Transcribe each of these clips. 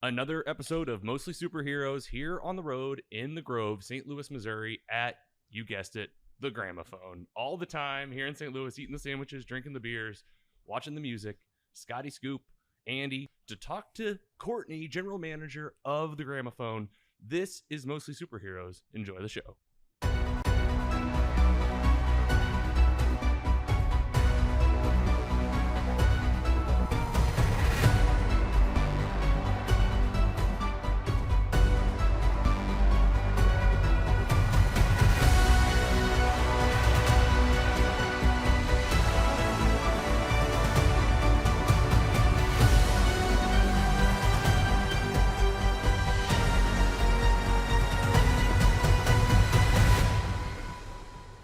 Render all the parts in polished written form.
Another episode of Mostly Superheroes here on the road in the Grove, St. Louis, Missouri at, you guessed it, the Gramophone. All the time here in St. Louis, eating the sandwiches, drinking the beers, watching the music. Scotty, Scoop, Andy, to talk to Courtney, general manager of the Gramophone. This is Mostly Superheroes. Enjoy the show.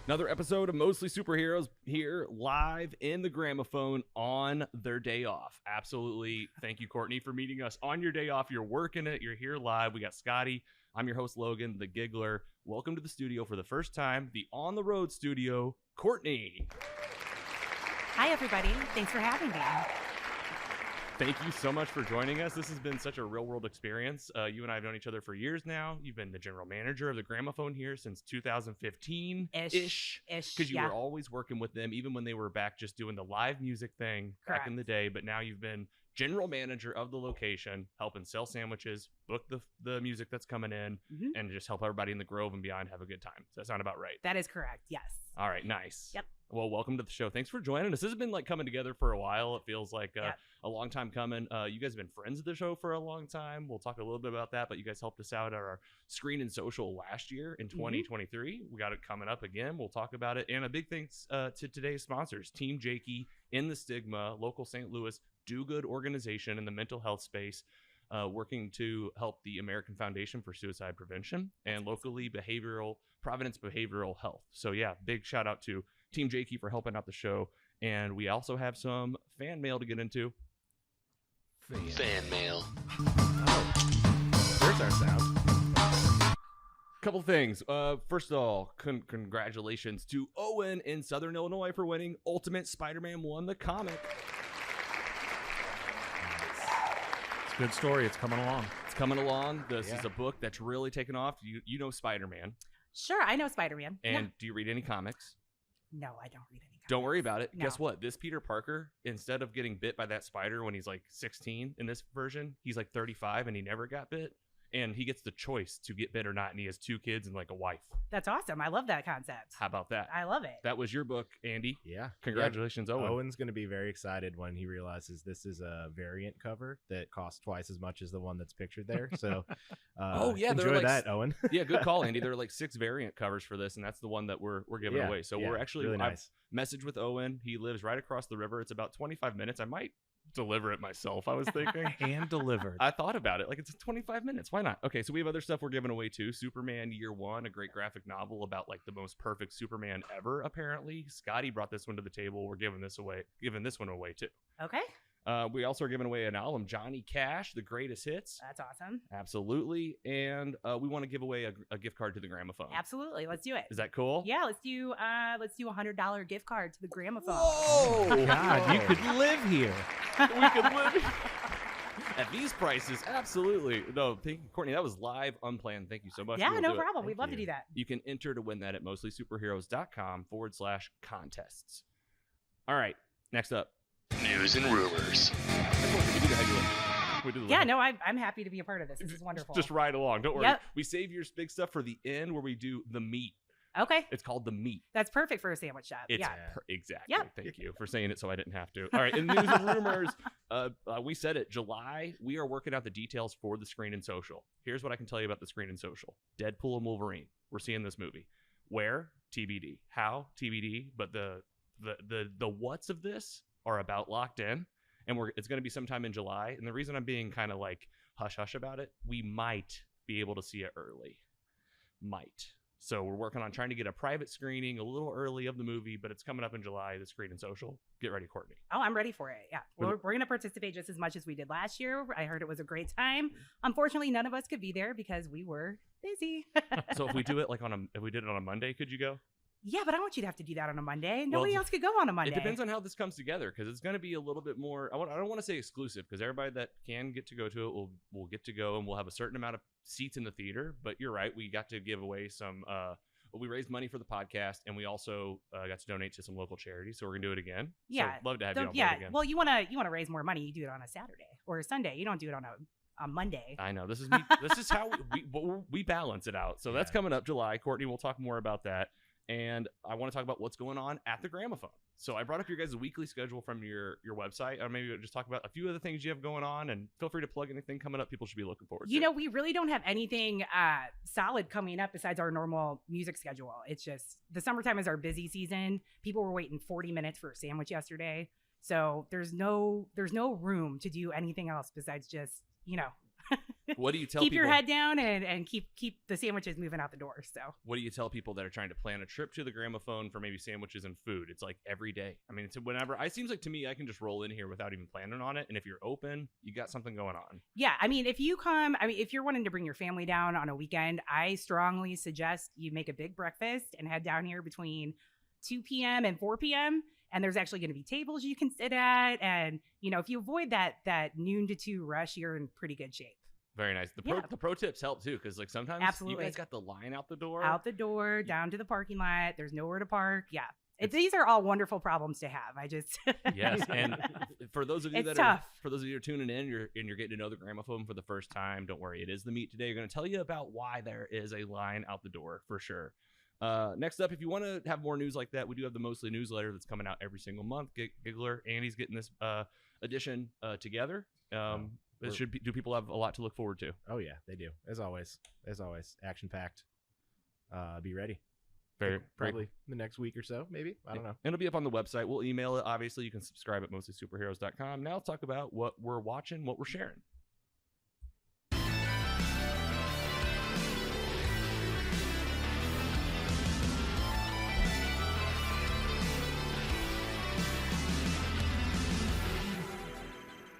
Another episode of Mostly Superheroes here live in the Gramophone on their day off. Absolutely. Thank you, Courtney, for meeting us on your day off. You're working it. You're here live. We got Scotty. I'm your host, Logan, the Giggler. Welcome to the studio for the first time, the on the road studio, Courtney. Hi, everybody. Thanks for having me. Thank you so much for joining us. This has been such a real-world experience. You and I have known each other for years now. You've been the general manager of the Gramophone here since 2015-ish. Because you were always working with them, even when they were back just doing the live music thing back in the day. But now you've been general manager of the location, helping sell sandwiches, book the music that's coming in, and just help everybody in the Grove and beyond have a good time. Does that sound about right? That is correct, yes. All right, nice. Yep. Well, welcome to the show. Thanks for joining us. This has been like coming together for a while. It feels like a long time coming. You guys have been friends of the show for a long time. We'll talk a little bit about that, but you guys helped us out at our Screen and Social last year in 2023. We got it coming up again. We'll talk about it. And a big thanks to today's sponsors, Team Jakey, In the Stigma, local St. Louis do-good organization in the mental health space, working to help the American Foundation for Suicide Prevention and locally Providence Behavioral Health. So yeah, big shout out to Team Jakey for helping out the show. And we also have some fan mail to get into. Fan mail. Oh, there's our sound. Couple things. First of all, congratulations to Owen in Southern Illinois for winning Ultimate Spider-Man 1, the comic. It's a good story. It's coming along. It's coming along. This is a book that's really taken off. You know Spider-Man. Sure, I know Spider-Man. And do you read any comics? No, I don't read any comics. Don't worry about it. No. Guess what? This Peter Parker, instead of getting bit by that spider when he's like 16 in this version, he's like 35 and he never got bit. And he gets the choice to get bit or not. And he has 2 kids and like a wife. That's awesome. I love that concept. How about that? I love it. That was your book, Andy. Yeah. Congratulations, Owen. Owen's going to be very excited when he realizes this is a variant cover that costs twice as much as the one that's pictured there. So enjoy that, Owen. Yeah, good call, Andy. There are like 6 variant covers for this, and that's the one that we're giving away. So we're actually really nice. I've messaged with Owen. He lives right across the river. It's about 25 minutes. I might deliver it myself, I was thinking. Hand delivered. I thought about it. Like, it's 25 minutes. Why not? Okay, so we have other stuff we're giving away too. Superman Year One, a great graphic novel about like the most perfect Superman ever, apparently. Scotty brought this one to the table. We're giving this one away too. Okay. We also are giving away an album, Johnny Cash, The Greatest Hits. That's awesome. Absolutely. And we want to give away a gift card to the Gramophone. Absolutely. Let's do it. Is that cool? Yeah, let's do a $100 gift card to the Gramophone. Whoa! God, you could live here. We could live at these prices. Absolutely. No, thank you, Courtney. That was live, unplanned. Thank you so much. Yeah, We'll no do it. problem. We'd love to do that. You can enter to win that at mostlysuperheroes.com/contests. All right. Next up. News and rumors. Yeah, no, I'm happy to be a part of this. This is wonderful. Just ride along. Don't worry. Yep. We save your big stuff for the end where we do the meat. Okay. It's called the meat. That's perfect for a sandwich shop. It's yeah. Exactly. Yep. Thank you for saying it so I didn't have to. All right. In news and rumors, we said it. July, we are working out the details for the Screen and Social. Here's what I can tell you about the Screen and Social. Deadpool and Wolverine. We're seeing this movie. Where? TBD. How? TBD. But the what's of this are about locked in. And it's going to be sometime in July. And the reason I'm being kind of like hush-hush about it, we might be able to see it early. Might. So we're working on trying to get a private screening a little early of the movie, but it's coming up in July, the Screen and Social. Get ready, Courtney. Oh, I'm ready for it. Yeah. We're going to participate just as much as we did last year. I heard it was a great time. Unfortunately, none of us could be there because we were busy. So if we do it like if we did it on a Monday, could you go? Yeah, but I want you to have to do that on a Monday. Nobody else could go on a Monday. It depends on how this comes together because it's going to be a little bit more. I don't want to say exclusive because everybody that can get to go to it will get to go, and we'll have a certain amount of seats in the theater. But you're right, we got to give away some. We raised money for the podcast, and we also got to donate to some local charities. So we're gonna do it again. Yeah, so love to have you on board again. Well, you wanna raise more money. You do it on a Saturday or a Sunday. You don't do it on a Monday. I know this is me. This is how we balance it out. So that's coming up July. Courtney, we'll talk more about that. And I want to talk about what's going on at the Gramophone. So I brought up your guys' weekly schedule from your website. Or maybe just talk about a few of the things you have going on, and feel free to plug anything coming up people should be looking forward to. You know, we really don't have anything solid coming up besides our normal music schedule. It's just the summertime is our busy season. People were waiting 40 minutes for a sandwich yesterday. So there's no room to do anything else besides just, what do you tell keep people? Your head down and keep the sandwiches moving out the door. So what do you tell people that are trying to plan a trip to the Gramophone for maybe sandwiches and food? It's like every day. I mean, it's whenever. It seems like to me I can just roll in here without even planning on it. And if you're open, you got something going on. Yeah, I mean, if you're wanting to bring your family down on a weekend, I strongly suggest you make a big breakfast and head down here between 2 p.m. and 4 p.m. And there's actually going to be tables you can sit at. And, if you avoid that noon to 2 rush, you're in pretty good shape. Very nice. The pro tips help too, because like sometimes you guys got the line out the door. Down to the parking lot. There's nowhere to park. Yeah. These are all wonderful problems to have. Yes, and for those of you who are tuning in, you're getting to know the Gramophone for the first time. Don't worry, it is the meat today. We're going to tell you about why there is a line out the door for sure. Next up, if you want to have more news like that, we do have the Mostly newsletter that's coming out every single month. Giggler, Andy's getting this edition together. Do people have a lot to look forward to? Oh yeah, they do. As always, action packed. Be ready. Probably the next week or so, maybe. I don't know. It'll be up on the website. We'll email it. Obviously, you can subscribe at mostlysuperheroes.com. Now let's talk about what we're watching, what we're sharing.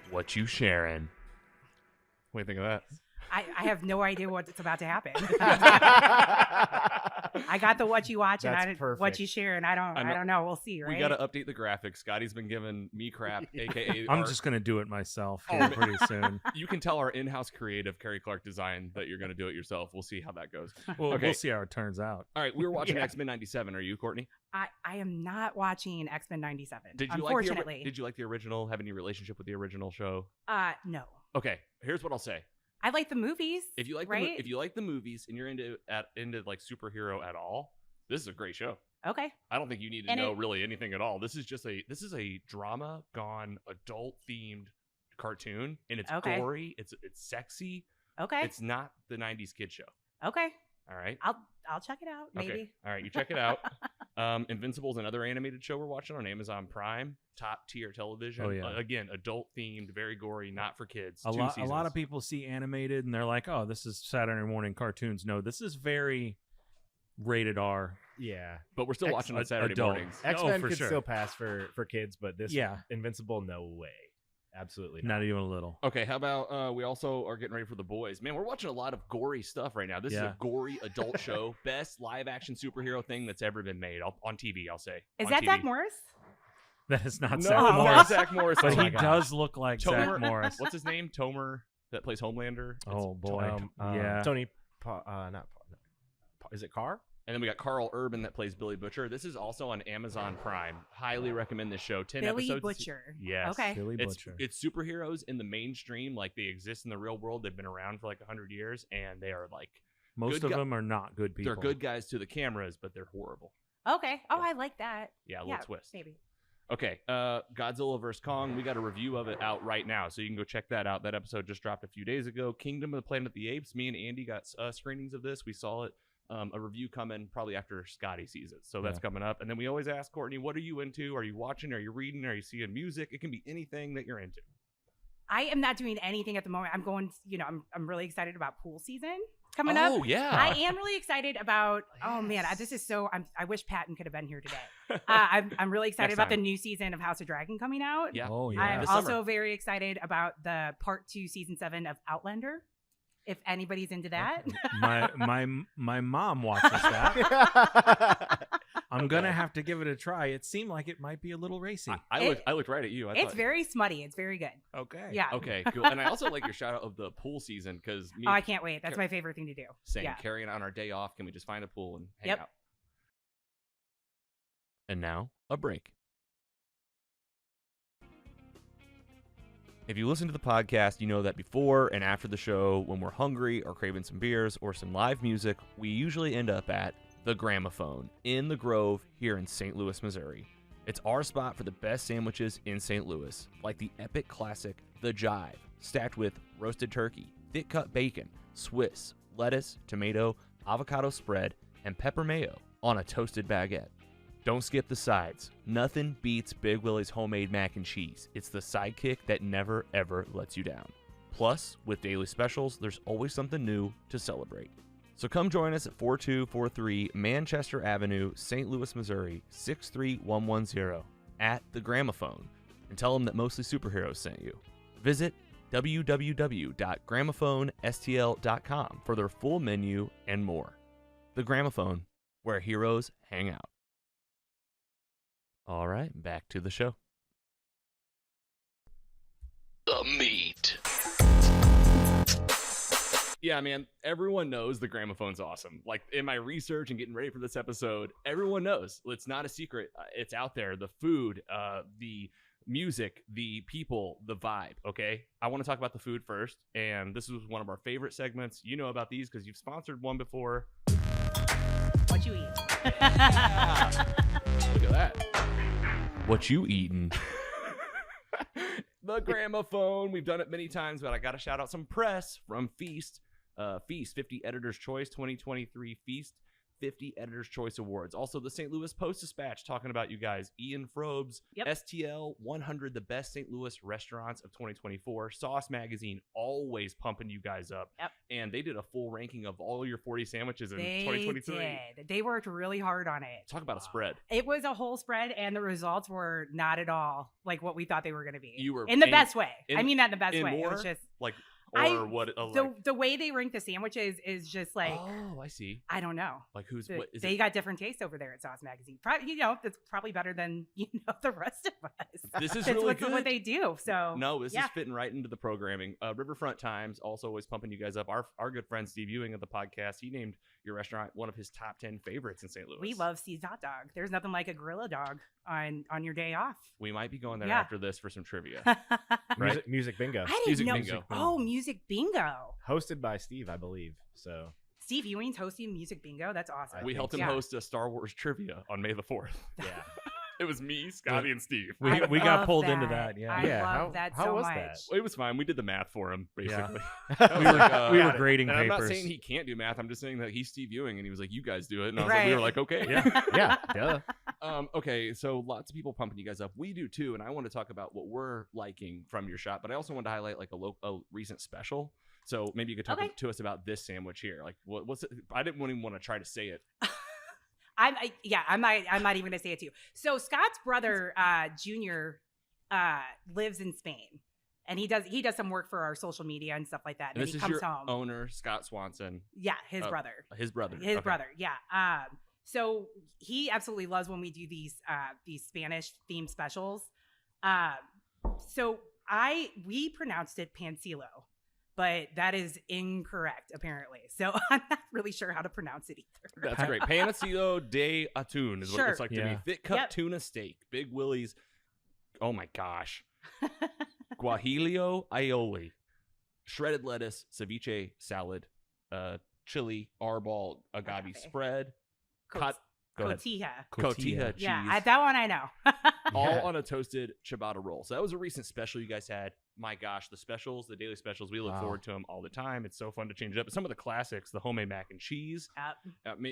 What you sharing? What do you think of that? I have no idea what's about to happen. I got the what you watch and what you share, and I don't know. We'll see, right? We got to update the graphics. Scotty's been giving me crap, aka I'm just gonna do it myself pretty soon. You can tell our in-house creative, Carrie Clark Design, that you're gonna do it yourself. We'll see how that goes. We'll see how it turns out. All right, we were watching X-Men '97. Are you, Courtney? I am not watching X-Men '97. Unfortunately, did you like the original? Have any relationship with the original show? No. Okay, here's what I'll say. I like the movies. If you like the movies and you're into like superhero at all, this is a great show. Okay. I don't think you need to know really anything at all. This is a drama gone adult themed cartoon, and it's gory. It's sexy. Okay. It's not the 90s kid show. Okay. All right. I'll check it out. Maybe. Okay. All right. You check it out. Invincible is another animated show we're watching on Amazon Prime. Top tier television. Oh, yeah. Again, adult themed, very gory, not for kids. A lot of people see animated and they're like, "Oh, this is Saturday morning cartoons." No, this is very rated R. Yeah, but we're still watching on Saturday mornings. X-Men could still pass for kids, but this Invincible, no way. Absolutely not even a little. Okay, how about we also are getting ready for The Boys. Man, we're watching a lot of gory stuff right now. This is a gory adult show. Best live action superhero thing that's ever been made on TV, I'll say. Is that Zach Morris? That is not Zach Morris. Zach Morris. But he does look like Zach Morris. What's his name? Tomer, that plays Homelander. Oh, boy. Tony, is it Carr? And then we got Carl Urban that plays Billy Butcher. This is also on Amazon Prime. Highly recommend this show. 10 episodes. Billy Butcher. Yes. Okay. Billy Butcher. It's superheroes in the mainstream. Like they exist in the real world. They've been around for like 100 years. And they are like... Most of them are not good people. They're good guys to the cameras, but they're horrible. Okay. Oh, I like that. Yeah, a little twist. Maybe. Okay. Godzilla vs. Kong. We got a review of it out right now. So you can go check that out. That episode just dropped a few days ago. Kingdom of the Planet of the Apes. Me and Andy got screenings of this. We saw it. A review coming probably after Scotty sees it. So that's coming up. And then we always ask Courtney, what are you into? Are you watching? Are you reading? Are you seeing music? It can be anything that you're into. I am not doing anything at the moment. I'm going, I'm really excited about pool season coming up. Oh, yeah. I am really excited about, this is so, I wish Patton could have been here today. I'm really excited about the new season of House of Dragon coming out. Yeah. Oh, yeah. I'm also very excited about the part 2, season 7 of Outlander. If anybody's into that. My mom watches that. I'm gonna have to give it a try. It seemed like it might be a little racy. I looked right at you. It's very smutty. It's very good. Okay. Yeah. Okay, cool. And I also like your shout out of the pool season because Oh, I can't wait. That's my favorite thing to do. Same. Yeah. Carrying on our day off, can we just find a pool and hang out? And now, a break. If you listen to the podcast, you know that before and after the show, when we're hungry or craving some beers or some live music, we usually end up at the Gramophone in the Grove here in St. Louis, Missouri. It's our spot for the best sandwiches in St. Louis, like the epic classic The Jive, stacked with roasted turkey, thick cut bacon, Swiss, lettuce, tomato, avocado spread, and pepper mayo on a toasted baguette. Don't skip the sides. Nothing beats Big Willie's homemade mac and cheese. It's the sidekick that never, ever lets you down. Plus, with daily specials, there's always something new to celebrate. So come join us at 4243 Manchester Avenue, St. Louis, Missouri, 63110 at the Gramophone, and tell them that Mostly Superheroes sent you. Visit www.gramophoneSTL.com for their full menu and more. The Gramophone, where heroes hang out. All right, back to the show. The meat. Yeah, man, everyone knows the Gramophone's awesome. Like, in my research and getting ready for this episode, everyone knows. It's not a secret. It's out there. The food, the music, the people, the vibe, okay? I want to talk about the food first, and this is one of our favorite segments. You know about these because you've sponsored one before. What you eat? Look at that. What you eating? The Gramophone. We've done it many times, but I got to shout out some press from Feast. Feast 50 Editor's Choice 2023 Feast 50 Editor's Choice Awards. Also, the St. Louis Post-Dispatch talking about you guys. Ian Frobes, STL 100 the best St. Louis restaurants of 2024. Sauce Magazine always pumping you guys up. Yep. And they did a full ranking of all your 40 sandwiches in 2023. They did. They worked really hard on it. Talk about a spread. It was a whole spread, and the results were not at all like what we thought they were going to be. You were in the best way. I mean that in the best way. More, it was just like, the way they rank the sandwiches is just like, oh, I see. I don't know. Like what is they it? got different tastes over there at Sauce Magazine. Probably, that's probably better than the rest of us. This is really good. What they do. So no, this is fitting right into the programming. Riverfront Times also always pumping you guys up. Our good friend Steve Ewing of the podcast, he named your restaurant one of his top 10 favorites in St. Louis. We love Steve's hot dog. There's nothing like a gorilla dog on your day off. We might be going there after this for some trivia. Right? Music bingo. I didn't know. Bingo. Oh, music bingo. Hosted by Steve, I believe. So Steve Ewing's hosting music bingo. That's awesome. We helped him host a Star Wars trivia on May the 4th. Yeah. It was me, Scotty, and Steve. We got pulled into that. Yeah. I love that so much. That? It was fine. We did the math for him, basically. Yeah. we were grading papers. I'm not saying he can't do math. I'm just saying that he's Steve Ewing, and he was like, "You guys do it," and I was right. like, "We were like, okay, yeah, duh." Okay, so lots of people pumping you guys up. We do too, and I want to talk about what we're liking from your shop, but I also want to highlight like a recent special. So maybe you could talk to us about this sandwich here. Like, what's it? I didn't even want to try to say it. I'm not even gonna say it to you. So Scott's brother, Junior, lives in Spain, and he does some work for our social media and stuff like that. And this he is comes your home. Owner, Scott Swanson. Yeah, his brother. His brother. Yeah. So he absolutely loves when we do these Spanish themed specials. So we pronounced it pancillo, but that is incorrect apparently. So I'm not really sure how to pronounce it either. That's great. Panacillo de atún is what it looks like to me. Thick cut tuna steak, Big Willie's. Oh my gosh. Guajillo aioli, shredded lettuce, ceviche salad, chili, arbol, agave spread, cotija cheese. Yeah, that one I know. All on a toasted ciabatta roll. So that was a recent special you guys had. My gosh, the specials, the daily specials, we look forward to them all the time. It's so fun to change it up. But some of the classics, the homemade mac and cheese.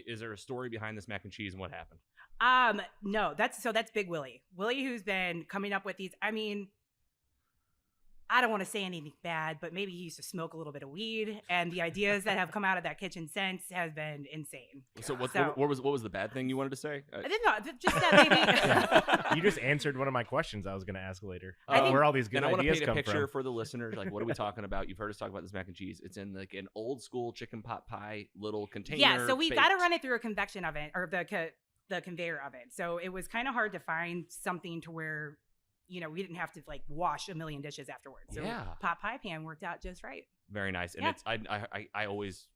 Is there a story behind this mac and cheese and what happened? No, that's Big Willie. Willie, who's been coming up with these. I mean, I don't want to say anything bad, but maybe he used to smoke a little bit of weed, and the ideas that have come out of that kitchen since has been insane. So what was the bad thing you wanted to say? I didn't know, just that maybe. Yeah. You just answered one of my questions I was going to ask later. Where all these good ideas come from. And I want to paint a picture for the listeners. Like, what are we talking about? You've heard us talk about this mac and cheese. It's in like an old school chicken pot pie little container. Yeah, so we've got to run it through a convection oven or the the conveyor oven. So it was kind of hard to find something to where, we didn't have to like wash a million dishes afterwards. So pot pie pan worked out just right. Very nice. And it's I always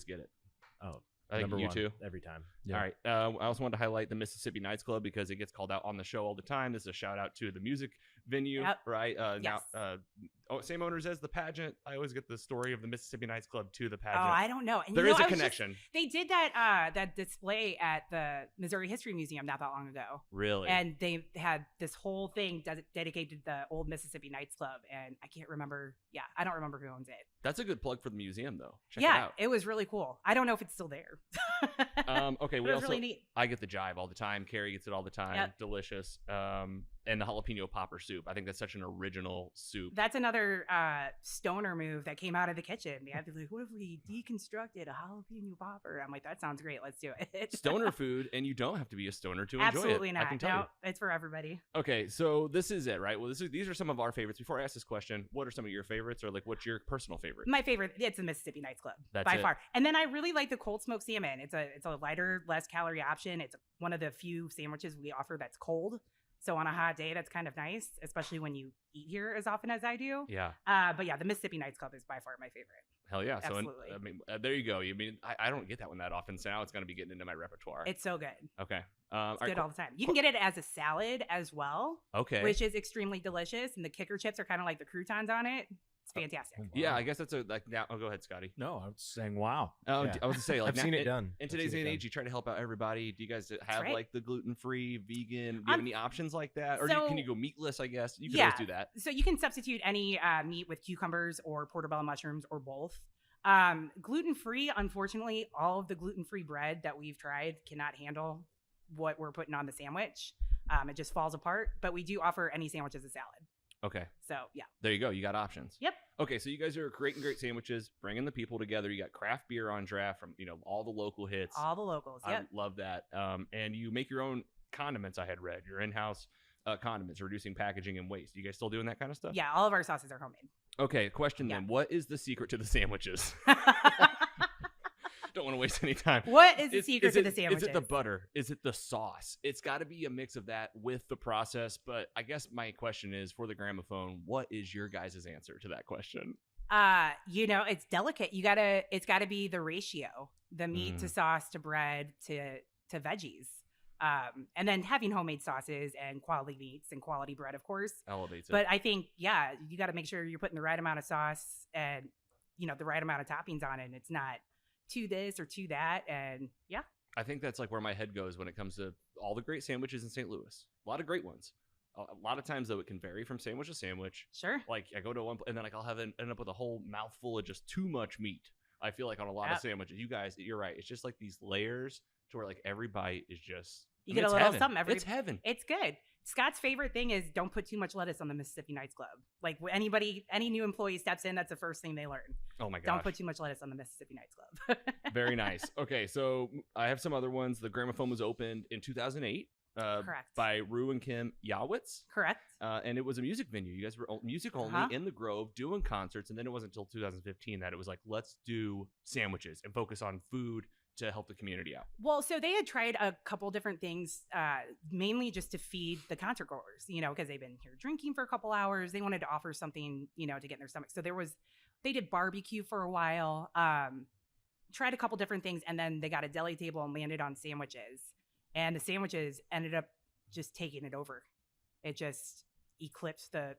get it. Oh, I think you too. Every time. Yeah. All right. I also wanted to highlight the Mississippi Nights Club because it gets called out on the show all the time. This is a shout out to the music venue, right? Yes. Now, same owners as the pageant. I always get the story of the Mississippi Nights Club to the pageant. Oh, I don't know. And there is a connection. They did that display at the Missouri History Museum not that long ago. Really? And they had this whole thing dedicated to the old Mississippi Nights Club, and I can't remember. Yeah, I don't remember who owns it. That's a good plug for the museum, though. Check it out. It was really cool. I don't know if it's still there. Okay, it was really neat. I get the jive all the time. Carrie gets it all the time. Yep. Delicious. And the jalapeno popper soup. I think that's such an original soup. That's another stoner move that came out of the kitchen. They had to be like, what if we deconstructed a jalapeno popper? I'm like, that sounds great. Let's do it. Stoner food, and you don't have to be a stoner to enjoy it. Absolutely not. I can tell you. It's for everybody. Okay, so this is it, right? Well, these are some of our favorites. Before I ask this question, what are some of your favorites, or like, what's your personal favorite? My favorite, it's the Mississippi Nights Club by far. And then I really like the cold smoked salmon. It's a lighter, less calorie option. It's one of the few sandwiches we offer that's cold. So on a hot day, that's kind of nice, especially when you eat here as often as I do. Yeah. But yeah, the Mississippi Nights Club is by far my favorite. Hell yeah. Absolutely. So, I mean, there you go. I don't get that one that often, so now it's going to be getting into my repertoire. It's so good. Okay. It's good all the time. You can get it as a salad as well. Okay. Which is extremely delicious. And the kicker chips are kind of like the croutons on it. It's fantastic. Wow. Yeah, I guess that's now. Oh, go ahead, Scotty. No, I was saying wow. Oh, yeah. I was to say, like, I've seen it done. In today's day and age, you try to help out everybody. Do you guys have like the gluten-free, vegan? Do you have any options like that, or can you go meatless? I guess you can always do that. So you can substitute any meat with cucumbers or portobello mushrooms or both. Gluten-free, unfortunately, all of the gluten-free bread that we've tried cannot handle what we're putting on the sandwich. It just falls apart. But we do offer any sandwich as a salad. Okay. So, yeah. There you go. You got options. Yep. Okay, so you guys are creating great sandwiches, bringing the people together. You got craft beer on draft from, all the local hits. All the locals, yep. I love that. And you make your own condiments, I had read. Your in-house condiments, reducing packaging and waste. You guys still doing that kind of stuff? Yeah, all of our sauces are homemade. Okay, question then. What is the secret to the sandwiches? Don't want to waste any time. What is the secret to the sandwiches? Is it the butter? Is it the sauce? It's got to be a mix of that with the process. But I guess my question is, for the Gramophone, what is your guys' answer to that question? It's delicate. It's gotta be the ratio, the meat to sauce to bread to veggies. And then having homemade sauces and quality meats and quality bread, of course, elevates it. But I think, you got to make sure you're putting the right amount of sauce and, the right amount of toppings on it. And it's not to this or to that. And I think that's like where my head goes when it comes to all the great sandwiches in St. Louis. A lot of great ones. A lot of times, though, it can vary from sandwich to sandwich. Sure. Like, I go to one, and then I'll end up with a whole mouthful of just too much meat. I feel like on a lot of sandwiches. You guys, you're right. It's just like these layers to where like every bite is just you get a little heaven. something. It's heaven. It's good. Scott's favorite thing is don't put too much lettuce on the Mississippi Nights Club. Like any new employee steps in, that's the first thing they learn. Oh my gosh. Don't put too much lettuce on the Mississippi Nights Club. Very nice. Okay, so I have some other ones. The Gramophone was opened in 2008. Correct. By Rue and Kim Yawitz. Correct. And it was a music venue. You guys were music only in the Grove doing concerts. And then it wasn't until 2015 that it was like, let's do sandwiches and focus on food to help the community out. Well, so they had tried a couple different things, mainly just to feed the concert goers, because they've been here drinking for a couple hours. They wanted to offer something, to get in their stomach. So they did barbecue for a while, tried a couple different things, and then they got a deli table and landed on sandwiches. And the sandwiches ended up just taking it over. It just eclipsed the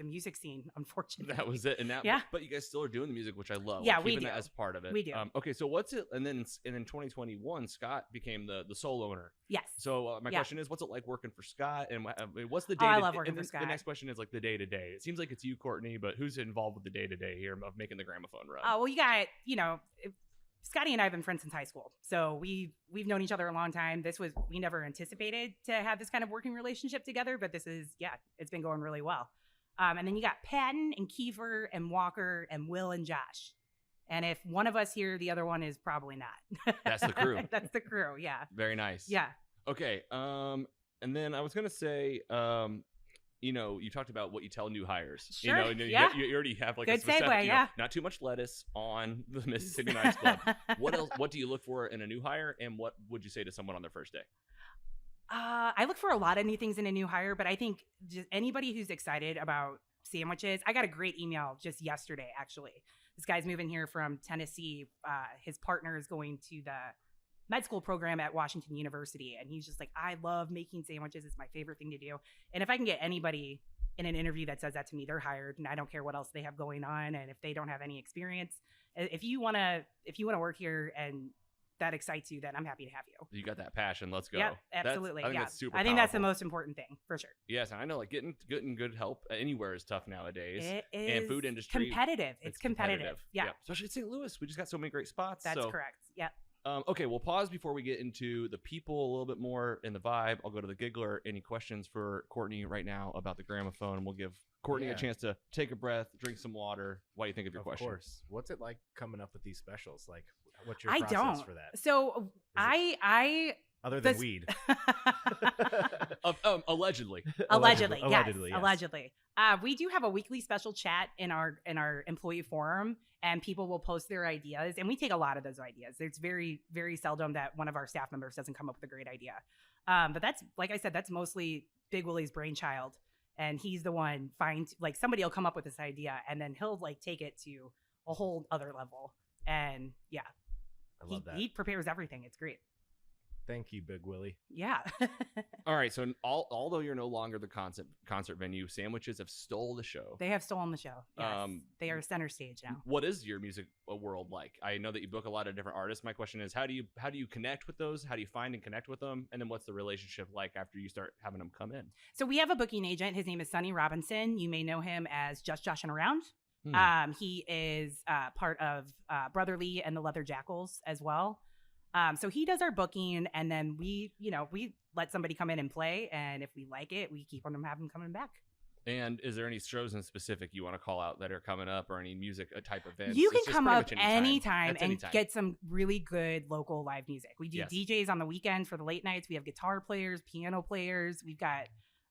music scene, unfortunately. That was it. And now, but you guys still are doing the music, which I love. Yeah, we do. That as part of it. We do. Okay, so what's it? And then in 2021, Scott became the sole owner. Yes. So my question is, what's it like working for Scott? And what's the day? I love working for Scott. The next question is like the day to day. It seems like it's you, Courtney, but who's involved with the day to day here of making the Gramophone run? Well, you got Scotty and I have been friends since high school, so we've known each other a long time. We never anticipated to have this kind of working relationship together, but it's been going really well. And then you got Patton and Kiefer and Walker and Will and Josh. And if one of us here, the other one is probably not. That's the crew. That's the crew. Yeah. Very nice. Yeah. Okay. And then I was gonna say, you talked about what you tell new hires. Sure. You already have like good a specific, segue, not too much lettuce on the Mississippi Nights Club. What else? What do you look for in a new hire, and what would you say to someone on their first day? I look for a lot of new things in a new hire, but I think just anybody who's excited about sandwiches. I got a great email just yesterday, actually. This guy's moving here from Tennessee. His partner is going to the med school program at Washington University. And he's just like, I love making sandwiches. It's my favorite thing to do. And if I can get anybody in an interview that says that to me, they're hired, and I don't care what else they have going on. And if they don't have any experience, if you want to work here and that excites you, then I'm happy to have you. You got that passion. Let's go. Yeah, absolutely. I think that's super I think that's the powerful. most important thing for sure. Yes, and I know like getting good help anywhere is tough nowadays. It is and food industry competitive. It's competitive. Yeah. Especially in St. Louis, we just got so many great spots. That's correct. Yep. Okay, we'll pause before we get into the people a little bit more in the vibe. I'll go to the giggler. Any questions for Courtney right now about the Gramophone? We'll give Courtney a chance to take a breath, drink some water. What do you think of your question? Of course. What's it like coming up with these specials? Like, what's your process for that? So I other than weed. Allegedly. Allegedly, yes. Allegedly, yes. Allegedly. We do have a weekly special chat in our employee forum, and people will post their ideas, and we take a lot of those ideas. It's very, very seldom that one of our staff members doesn't come up with a great idea. But that's, like I said, that's mostly Big Willie's brainchild, and he's the one somebody will come up with this idea, and then he'll take it to a whole other level. And yeah, I love that. He prepares everything. It's great. Thank you, Big Willie. Yeah. All right. So although you're no longer the concert venue, sandwiches have stole the show. They have stolen the show. Yes. They are center stage now. What is your music world like? I know that you book a lot of different artists. My question is, how do you connect with those? How do you find and connect with them? And then what's the relationship like after you start having them come in? So we have a booking agent. His name is Sonny Robinson. You may know him as Just Joshing Around. He is part of Brotherly and the Leather Jackals as well. So he does our booking, and then we let somebody come in and play, and if we like it, we keep on having them coming back. And is there any shows in specific you want to call out that are coming up, or any music type events? You can come up anytime and get some really good local live music. We do DJs on the weekends for the late nights. We have guitar players, piano players. We've got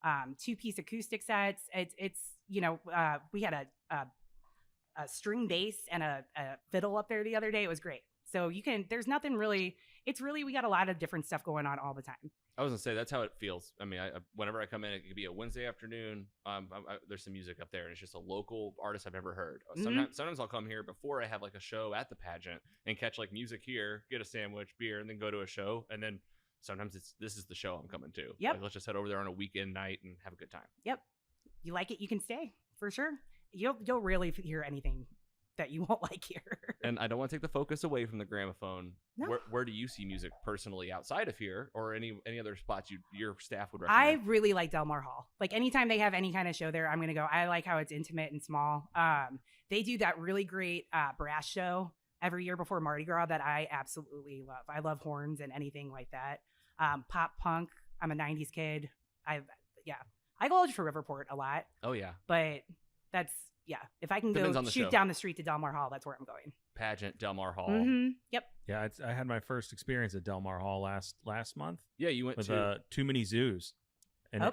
2-piece acoustic sets. It's we had a string bass and a fiddle up there the other day. It was great. So there's nothing really, we got a lot of different stuff going on all the time. I was gonna say, that's how it feels. I mean, whenever I come in, it could be a Wednesday afternoon. There's some music up there, and it's just a local artist I've never heard. Sometimes I'll come here before I have a show at the pageant and catch music here, get a sandwich, beer, and then go to a show. And then sometimes this is the show I'm coming to. Yep. Let's just head over there on a weekend night and have a good time. Yep. You like it, you can stay for sure. You'll rarely hear anything that you won't like here. And I don't want to take the focus away from the Gramophone. No. Where do you see music personally outside of here, or any other spots your staff would recommend? I really like Del Mar Hall. Anytime they have any kind of show there, I'm going to go. I like how it's intimate and small. They do that really great brass show every year before Mardi Gras that I absolutely love. I love horns and anything like that. Pop punk. I'm a 90s kid. I go to Riverport a lot. Oh yeah. But that's, if I can go shoot down the street to Del Mar Hall, that's where I'm going. Pageant, Del Mar Hall. Mm-hmm. Yep. Yeah, I had my first experience at Del Mar Hall last month. Yeah, you went with to Too Many Zoos. And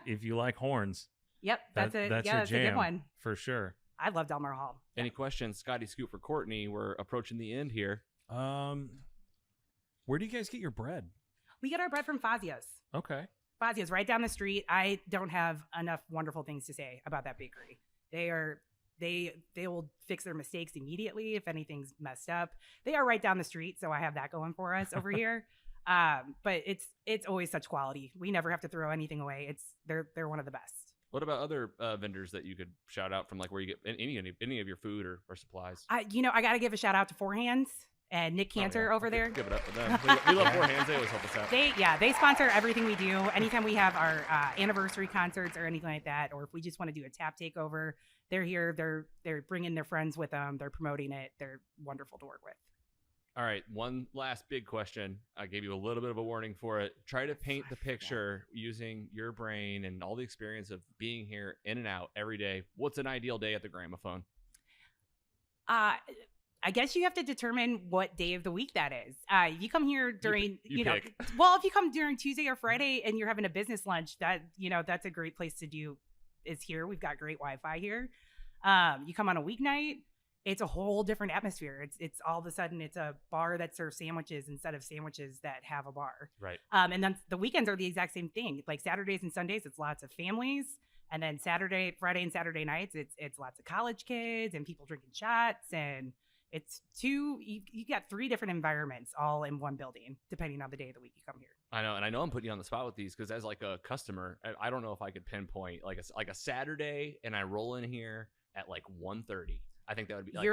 if you like horns, yep, that's your jam, a good one for sure. I love Del Mar Hall. Any questions, Scotty Scoop for Courtney? We're approaching the end here. Where do you guys get your bread? We get our bread from Fazio's. Okay. Fazio's right down the street. I don't have enough wonderful things to say about that bakery. They will fix their mistakes immediately if anything's messed up. They are right down the street, so I have that going for us over here. But it's always such quality. We never have to throw anything away. They're one of the best. What about other vendors that you could shout out from, where you get any of your food or supplies? I got to give a shout out to Four Hands and Nick Cantor over there. Give it up for them. We love Four Hands. They always help us out. They sponsor everything we do. Anytime we have our anniversary concerts or anything like that, or if we just want to do a tap takeover, they're here. They're bringing their friends with them. They're promoting it. They're wonderful to work with. All right, one last big question. I gave you a little bit of a warning for it. Try to paint the picture using your brain and all the experience of being here in and out every day. What's an ideal day at the Gramophone? I guess you have to determine what day of the week that is. If you come here during, pick. Well, if you come during Tuesday or Friday and you're having a business lunch, that's a great place to do. Is here. We've got great Wi-Fi here. You come on a weeknight, it's a whole different atmosphere. It's all of a sudden it's a bar that serves sandwiches instead of sandwiches that have a bar. Right. And then the weekends are the exact same thing. Like Saturdays and Sundays, it's lots of families. And then Friday and Saturday nights, it's lots of college kids and people drinking shots. And it's you got 3 different environments all in one building, depending on the day of the week you come here. I know, and I know I'm putting you on the spot with these because as like a customer, I don't know if I could pinpoint like a Saturday and I roll in here at like 1:30. I think that would be like,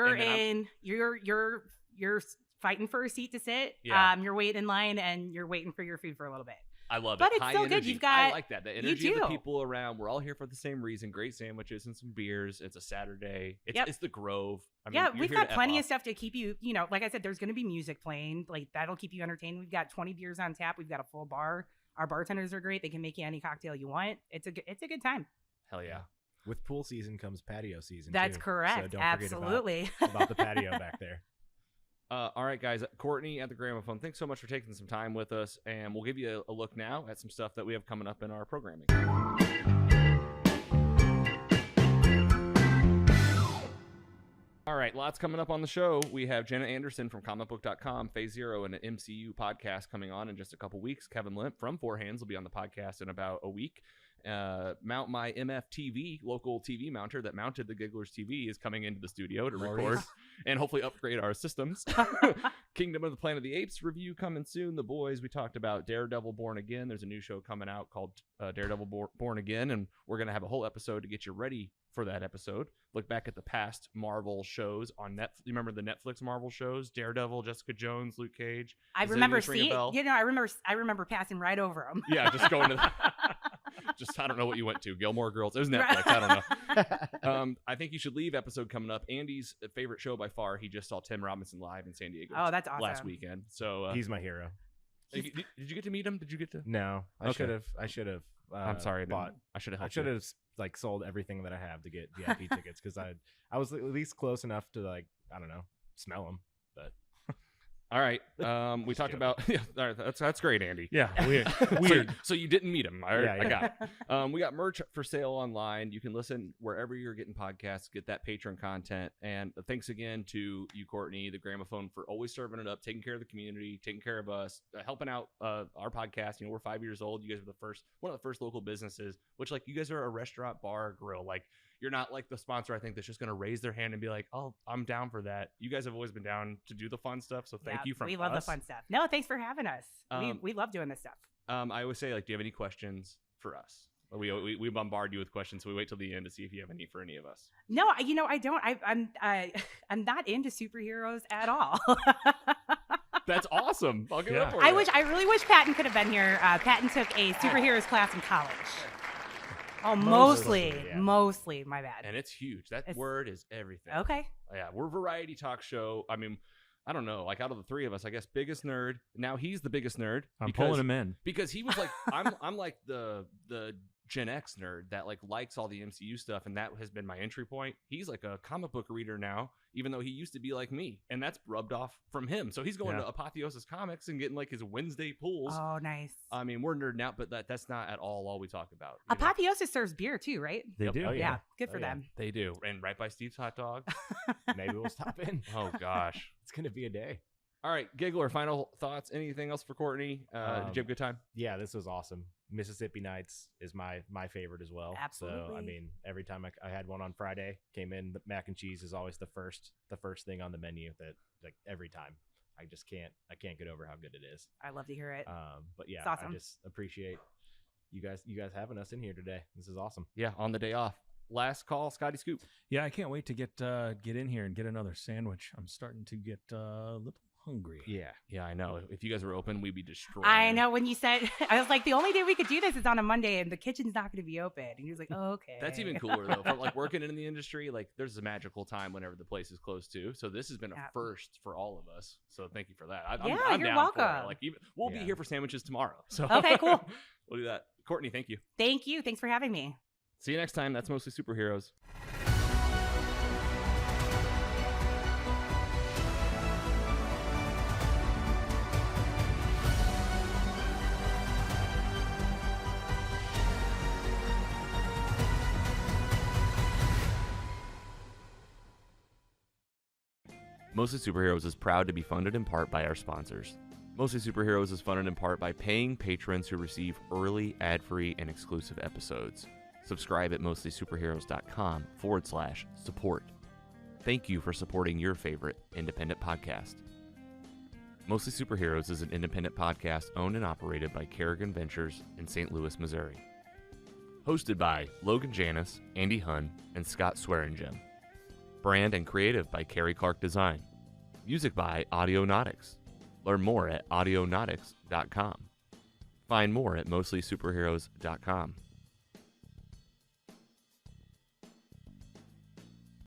you're fighting for a seat to sit. Yeah. You're waiting in line and you're waiting for your food for a little bit. I love but it. It's High still energy. good. You've got I like that. The energy of the do. people around. We're all here for the same reason. Great sandwiches and some beers. It's a Saturday. It's the Grove. I mean, we've got plenty of stuff to keep you, like I said, there's going to be music playing. Like that'll keep you entertained. We've got 20 beers on tap. We've got a full bar. Our bartenders are great. They can make you any cocktail you want. It's a good time. Hell yeah. With pool season comes patio season. That's too. correct. So don't Absolutely. forget about the patio back there. All right, guys. Courtney at the Gramophone, thanks so much for taking some time with us. And we'll give you a look now at some stuff that we have coming up in our programming. All right, lots coming up on the show. We have Jenna Anderson from comicbook.com, Phase Zero, and an MCU podcast coming on in just a couple weeks. Kevin Limp from Four Hands will be on the podcast in about a week. Mount My MF TV, local TV mounter that mounted the Gigglers TV, is coming into the studio to record and hopefully upgrade our systems. Kingdom of the Planet of the Apes review coming soon. The Boys, we talked about Daredevil Born Again. There's a new show coming out called Daredevil Born Again, and we're going to have a whole episode to get you ready for that episode. Look back at the past Marvel shows on Netflix. You remember the Netflix Marvel shows? Daredevil, Jessica Jones, Luke Cage. I remember seeing, I remember passing right over them. Yeah, just going to just I don't know what you went to. Gilmore Girls. It was Netflix. I don't know. I think you should leave episode coming up. Andy's favorite show by far. He just saw Tim Robinson live in San Diego. Oh, that's awesome. Last weekend. So he's my hero. Did you get to meet him? Did you get to? No, I should have. I'm sorry. I should have. I should have like sold everything that I have to get VIP tickets because I was at least close enough to like I don't know smell them. But all right, we talked about all right, that's great, Andy. Yeah, weird. So you didn't meet him. I got it. We got merch for sale online. You can listen wherever you're getting podcasts, get that Patreon content. And thanks again to you, Courtney, the Gramophone, for always serving it up, taking care of the community, taking care of us, helping out our podcast. We're 5 years old. You guys are one of the first local businesses, which like you guys are a restaurant, bar, grill. Like you're not like the sponsor, I think, that's just going to raise their hand and be like, oh, I'm down for that. You guys have always been down to do the fun stuff. So thank you from us. We love the fun stuff. No, thanks for having us. We love doing this stuff. I always say, like, do you have any questions for us? We bombard you with questions, so we wait till the end to see if you have any for any of us. No, I don't. I'm not into superheroes at all. That's awesome. I'll give it up for you. I really wish Patton could have been here. Patton took a superheroes class in college. Oh, mostly, my bad. And it's huge. That word is everything. Okay. Yeah, we're a variety talk show. I mean, I don't know. Like out of the three of us, I guess biggest nerd. Now he's the biggest nerd. I'm pulling him in because he was like, I'm like the Gen X nerd that like likes all the MCU stuff, and that has been my entry point. He's like a comic book reader now, even though he used to be like me, and that's rubbed off from him. So he's going to Apotheosis Comics and getting like his Wednesday pulls. Oh, nice. I mean, we're nerding out, but that's not at all we talk about. Apotheosis serves beer too, right? They do. Oh, yeah. Good for them. They do. And right by Steve's Hot Dog. Maybe we'll stop in. Oh gosh, it's gonna be a day. All right, Giggler, final thoughts? Anything else for Courtney? Did you have a good time? Yeah, this was awesome. Mississippi Nights is my favorite as well. Absolutely. So I mean, every time I had one on Friday, came in, the mac and cheese is always the first thing on the menu. That like every time, I can't get over how good it is. I love to hear it. But yeah, it's awesome. I just appreciate you guys having us in here today. This is awesome. Yeah, on the day off. Last call, Scotty Scoop. Yeah, I can't wait to get in here and get another sandwich. I'm starting to get a little hungry. Yeah, I know. If you guys were open, we'd be destroyed. I know. When you said, I was like, the only day we could do this is on a Monday, and the kitchen's not going to be open. And he was like, oh, okay. That's even cooler though. For like working in the industry, like there's a magical time whenever the place is closed too. So this has been a first for all of us. So thank you for that. I'm you're down welcome. For it. Like we'll be here for sandwiches tomorrow. So okay, cool. We'll do that. Courtney, thank you. Thank you. Thanks for having me. See you next time. That's Mostly Superheroes. Mostly Superheroes is proud to be funded in part by our sponsors. Mostly Superheroes is funded in part by paying patrons who receive early, ad-free, and exclusive episodes. Subscribe at mostlysuperheroes.com/support. Thank you for supporting your favorite independent podcast. Mostly Superheroes is an independent podcast owned and operated by Kerrigan Ventures in St. Louis, Missouri. Hosted by Logan Janis, Andy Hunn, and Scott Swearingen. Brand and creative by Carrie Clark Design. Music by Audionautics. Learn more at audionautics.com. Find more at mostlysuperheroes.com.